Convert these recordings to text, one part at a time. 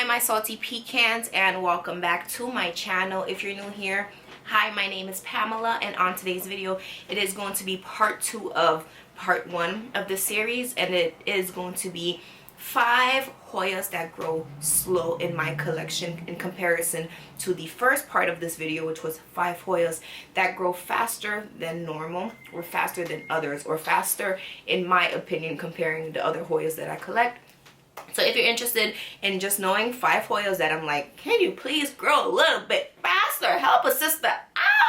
Hi my salty pecans, and welcome back to my channel. If you're new here, hi, my name is Pamela, and on today's video it is going to be part 2 of part 1 of the series, and it is going to be 5 Hoyas that grow slow in my collection in comparison to the first part of this video, which was 5 Hoyas that grow faster than normal, or faster than others, or faster in my opinion comparing the other Hoyas that I collect. So if you're interested in just knowing 5 Hoyas that I'm like, can you please grow a little bit faster, help a sister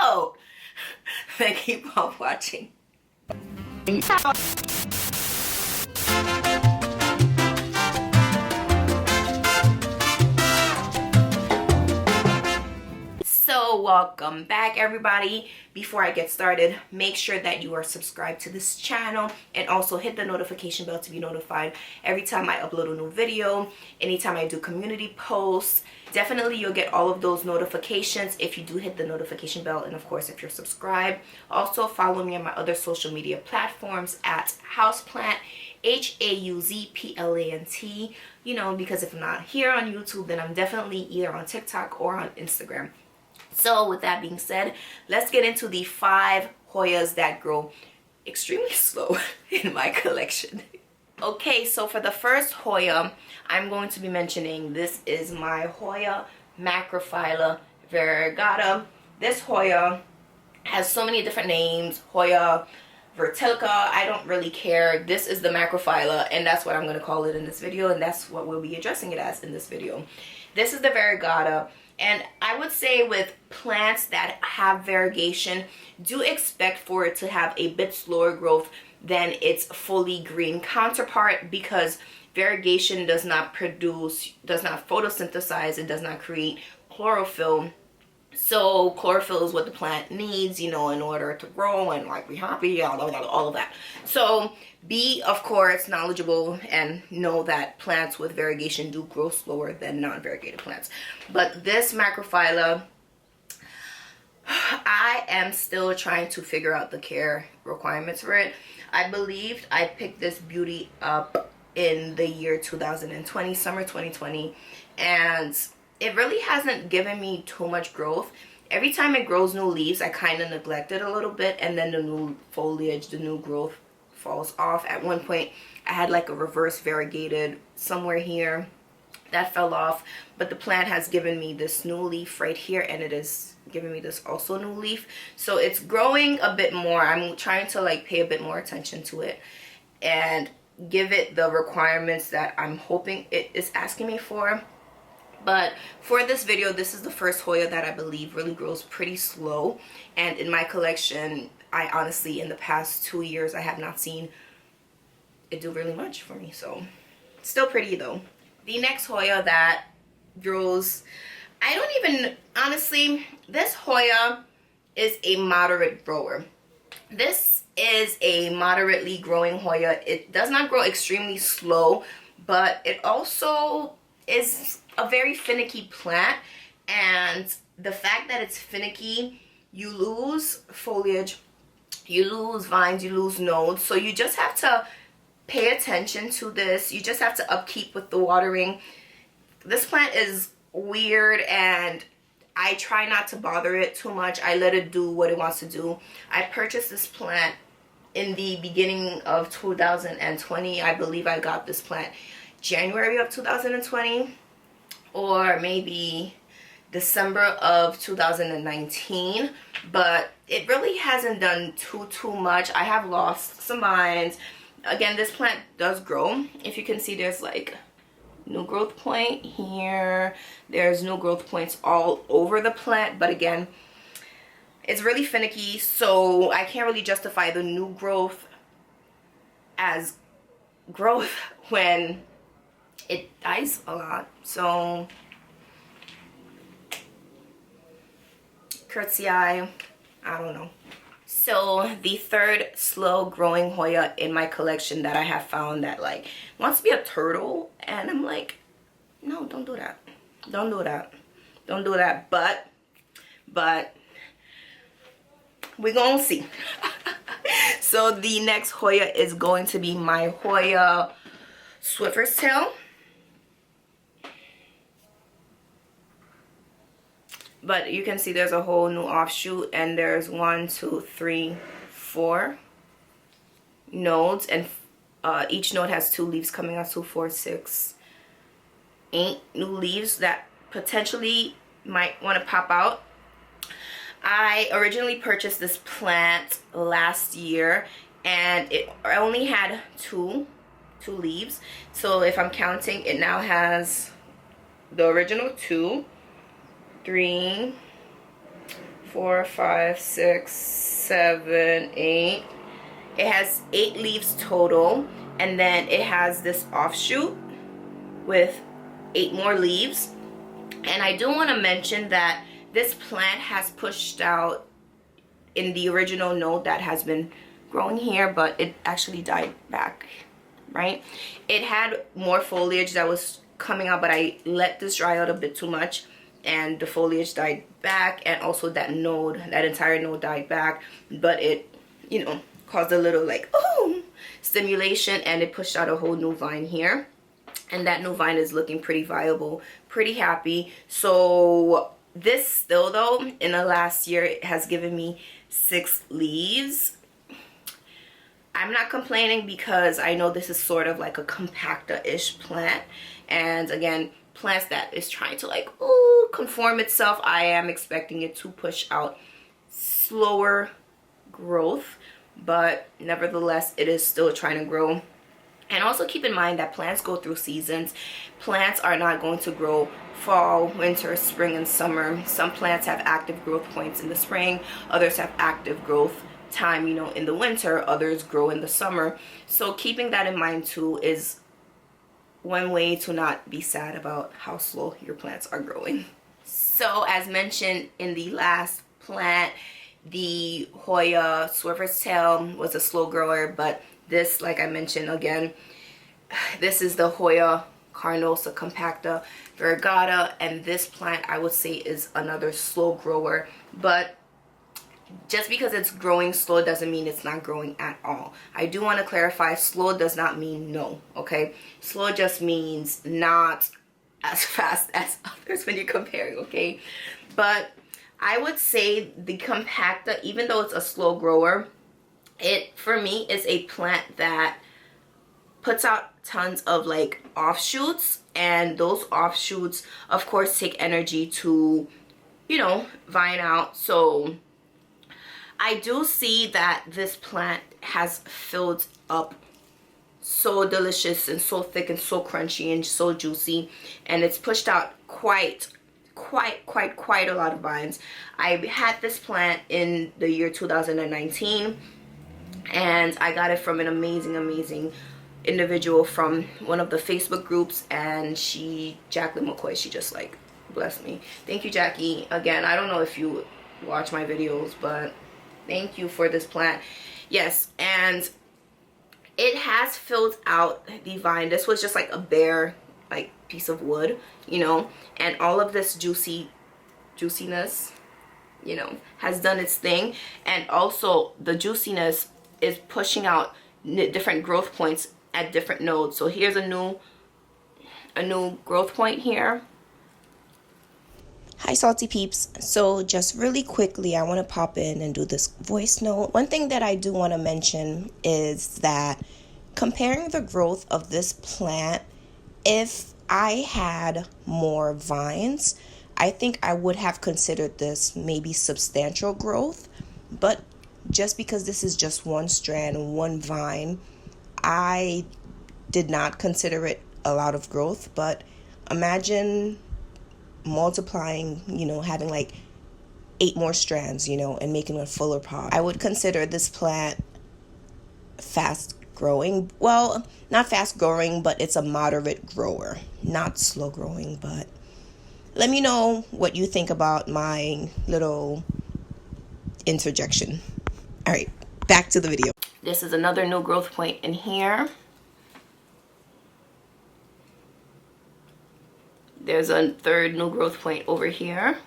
out, then keep on watching. So welcome back everybody. Before I get started, make sure that you are subscribed to this channel and also hit the notification bell to be notified every time I upload a new video, anytime I do community posts. Definitely you'll get all of those notifications if you do hit the notification bell, and of course if you're subscribed. Also follow me on my other social media platforms at HauzPlant, HauzPlant, you know, because if I'm not here on YouTube, then I'm definitely either on TikTok or on Instagram. So with that being said, let's get into the 5 Hoyas that grow extremely slow in my collection. Okay, so for the first Hoya, I'm going to be mentioning, this is my Hoya macrophylla variegata. This Hoya has so many different names, Hoya vertilica, I don't really care. This is the macrophylla, and that's what I'm going to call it in this video, and that's what we'll be addressing it as in this video. This is the variegata. And I would say with plants that have variegation, do expect for it to have a bit slower growth than its fully green counterpart, because variegation does not photosynthesize, it does not create chlorophyll. So chlorophyll is what the plant needs, you know, in order to grow and like be happy, all of that. So be, of course, knowledgeable and know that plants with variegation do grow slower than non-variegated plants. But this macrophylla, I am still trying to figure out the care requirements for it. I believed I picked this beauty up in the year 2020, summer 2020, and it really hasn't given me too much growth. Every time it grows new leaves, I kind of neglect it a little bit, and then the new foliage, the new growth falls off. At one point, I had like a reverse variegated somewhere here that fell off, but the plant has given me this new leaf right here, and it is giving me this also new leaf. So it's growing a bit more. I'm trying to like pay a bit more attention to it and give it the requirements that I'm hoping it is asking me for. But for this video, this is the first Hoya that I believe really grows pretty slow. And in my collection, I honestly, in the past 2 years, I have not seen it do really much for me. So, still pretty though. The next Hoya that grows, I don't even, honestly, this Hoya is a moderate grower. This is a moderately growing Hoya. It does not grow extremely slow, but it also is a very finicky plant, and the fact that it's finicky, you lose foliage, you lose vines, you lose nodes. So you just have to pay attention to this. You just have to upkeep with the watering. This plant is weird, and I try not to bother it too much. I let it do what it wants to do. I purchased this plant in the beginning of 2020. I believe I got this plant January of 2020, or maybe December of 2019, but it really hasn't done too much. I have lost some vines. Again, this plant does grow. If you can see, there's like new growth point here, there's new growth points all over the plant, but again, it's really finicky, so I can't really justify the new growth as growth when it dies a lot. So curtsy eye, I don't know. So the third slow growing Hoya in my collection that I have found that like wants to be a turtle, and I'm like, no, don't do that, don't do that, don't do that. But we're gonna see. So the next Hoya is going to be my Hoya swiffer's tail. but you can see there's a whole new offshoot, and there's 1, 2, 3, 4 nodes, and each node has 2 leaves coming out. 2, 4, 6, 8 new leaves that potentially might want to pop out. I originally purchased this plant last year, and it only had two leaves. So if I'm counting, it now has the original 2, 3, 4, 5, 6, 7, 8. It has 8 leaves total, and then it has this offshoot with 8 more leaves. And I do want to mention that this plant has pushed out in the original node that has been growing here, but it actually died back, right? It had more foliage that was coming out, but I let this dry out a bit too much, and the foliage died back, and also that entire node died back, but it, you know, caused a little like, oh, stimulation, and it pushed out a whole new vine here. And that new vine is looking pretty viable, pretty happy. So this still though, in the last year, it has given me 6 leaves. I'm not complaining because I know this is sort of like a compacta-ish plant. And again, plants that is trying to like, ooh, conform itself, I am expecting it to push out slower growth. But nevertheless, it is still trying to grow. And also keep in mind that plants go through seasons. Plants are not going to grow fall, winter, spring, and summer. Some plants have active growth points in the spring. Others have active growth time, you know, in the winter. Others grow in the summer. So keeping that in mind too is one way to not be sad about how slow your plants are growing. So as mentioned in the last plant, the Hoya swiffer's tail was a slow grower, but this, like I mentioned again, this is the Hoya carnosa compacta variegata, and this plant I would say is another slow grower. But just because it's growing slow doesn't mean it's not growing at all. I do want to clarify, slow does not mean no, okay? Slow just means not as fast as others when you're comparing, okay? But I would say the compacta, even though it's a slow grower, it for me is a plant that puts out tons of like offshoots, and those offshoots of course take energy to, you know, vine out. So I do see that this plant has filled up so delicious and so thick and so crunchy and so juicy, and it's pushed out quite a lot of vines. I had this plant in the year 2019, and I got it from an amazing individual from one of the Facebook groups, and Jacqueline McCoy, she just like blessed me. Thank you, Jackie. Again, I don't know if you watch my videos, but thank you for this plant. Yes, and it has filled out the vine. This was just like a bare like piece of wood, you know, and all of this juiciness, you know, has done its thing. And also the juiciness is pushing out different growth points at different nodes. So here's a new growth point here. Hi salty peeps. So just really quickly, I want to pop in and do this voice note. One thing that I do want to mention is that comparing the growth of this plant, if I had more vines, I think I would have considered this maybe substantial growth. But just because this is just one strand, one vine, I did not consider it a lot of growth. But imagine multiplying, you know, having like 8 more strands, you know, and making a fuller pod. I would consider this plant fast growing. Well, not fast growing, but it's a moderate grower, not slow growing. But let me know what you think about my little interjection. All right, back to the video. This is another new growth point in here. There's a 3rd new growth point over here.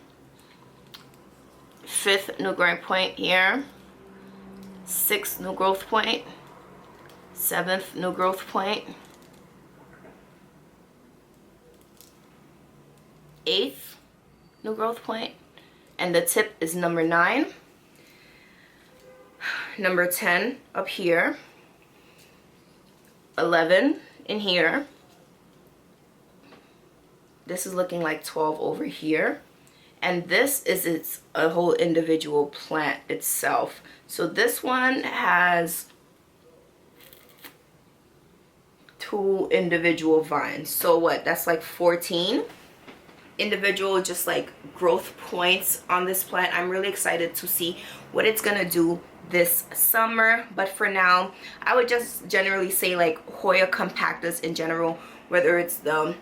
5th new growth point here. 6th new growth point. 7th new growth point. 8th new growth point. and the tip is number 9, number 10 up here, 11 in here. This is looking like 12 over here, and this is a whole individual plant itself. So this one has 2 individual vines. So what, that's like 14 individual just like growth points on this plant. I'm really excited to see what it's gonna do this summer, but for now I would just generally say like Hoya compactas in general, whether it's the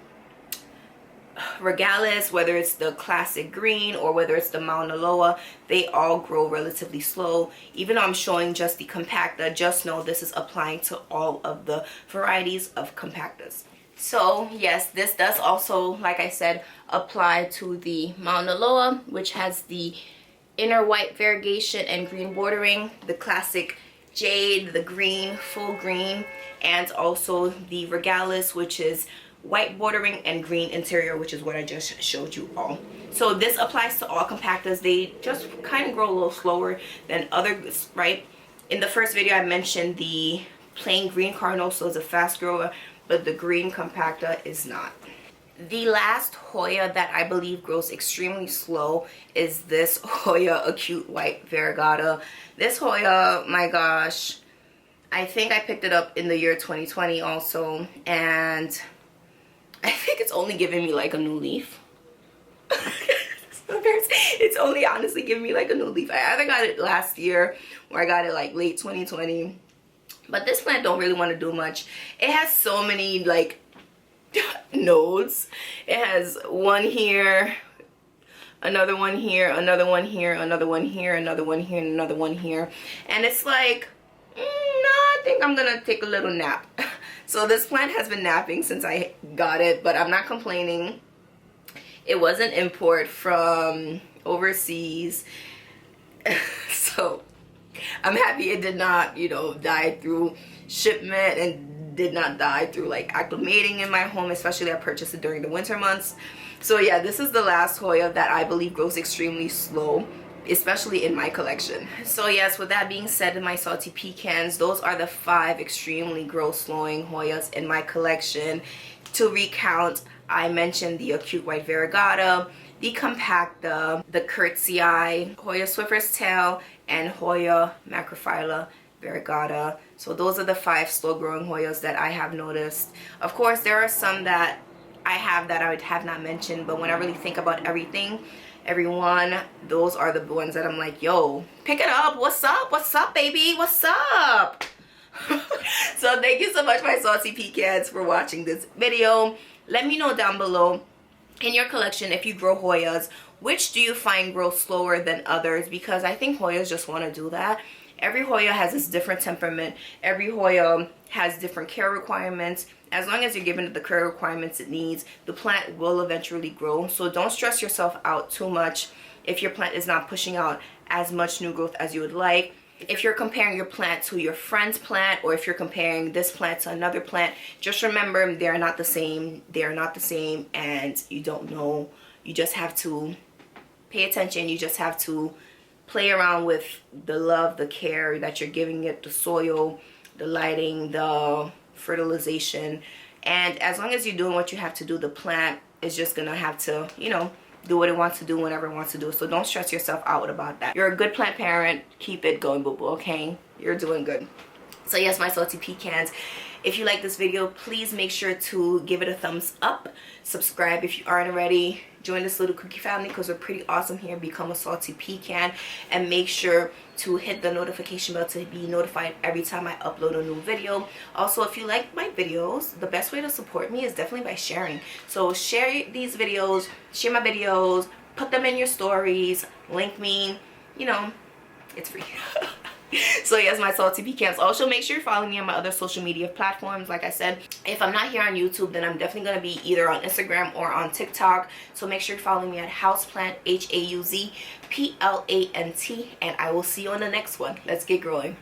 regalis, whether it's the classic green, or whether it's the Mauna Loa, they all grow relatively slow. Even though I'm showing just the compacta, just know this is applying to all of the varieties of compactas. So yes, this does also, like I said, apply to the Mauna Loa, which has the inner white variegation and green bordering, the classic jade, the green, full green, and also the regalis, which is white bordering and green interior, which is what I just showed you all. So this applies to all compactas. They just kind of grow a little slower than others, right? In the first video I mentioned the plain green carnosa is a fast grower, but the green compacta is not. The last Hoya that I believe grows extremely slow is this Hoya acute white variegata. This Hoya, my gosh, I think I picked it up in the year 2020 also, and I think it's only giving me like a new leaf. It's only honestly giving me like a new leaf. I either got it last year or I got it like late 2020. But this plant don't really want to do much. It has so many like nodes. It has one here, another one here, another one here, another one here, another one here, and another one here. And it's like, no, I think I'm gonna take a little nap. So this plant has been napping since I got it, but I'm not complaining. It was an import from overseas. So I'm happy it did not, you know, die through shipment and did not die through like acclimating in my home, especially I purchased it during the winter months. So yeah, this is the last Hoya that I believe grows extremely slow, especially in my collection. So yes, with that being said, in my salty pecans, those are the 5 extremely growth slowing Hoyas in my collection. To recount, I mentioned the acute white variegata, the compacta, the curtsii, Hoya swiffer's tail, and Hoya macrophylla variegata. So those are the 5 slow growing Hoyas that I have noticed. Of course, there are some that I have that I would have not mentioned, but when I really think about everyone, those are the ones that I'm like, yo, pick it up. What's up, baby? What's up? So thank you so much, my salty pecans, for watching this video. Let me know down below in your collection, if you grow Hoyas, which do you find grow slower than others? Because I think Hoyas just want to do that. Every Hoya has its different temperament. Every Hoya has different care requirements. As long as you're giving it the care requirements it needs, the plant will eventually grow. So don't stress yourself out too much if your plant is not pushing out as much new growth as you would like. If you're comparing your plant to your friend's plant, or if you're comparing this plant to another plant, just remember they're not the same. They're not the same, and you don't know. You just have to pay attention. You just have to play around with the love, the care that you're giving it, the soil, the lighting, the fertilization. And as long as you're doing what you have to do, the plant is just gonna have to, you know, do what it wants to do whenever it wants to do. So don't stress yourself out about that. You're a good plant parent. Keep it going, boo-boo, okay? You're doing good. So yes, my salty pecans, if you like this video, please make sure to give it a thumbs up. Subscribe if you aren't already. Join this little cookie family because we're pretty awesome here. Become a salty pecan, and make sure to hit the notification bell to be notified every time I upload a new video. Also, if you like my videos, the best way to support me is definitely by sharing. So share these videos, share my videos, put them in your stories, link me, you know, it's free. So yes, my salty pecans. Also, make sure you follow me on my other social media platforms. Like I said, if I'm not here on YouTube, then I'm definitely going to be either on Instagram or on TikTok. So make sure you follow me at HauzPlant, HauzPlant, and I will see you on the next one. Let's get growing.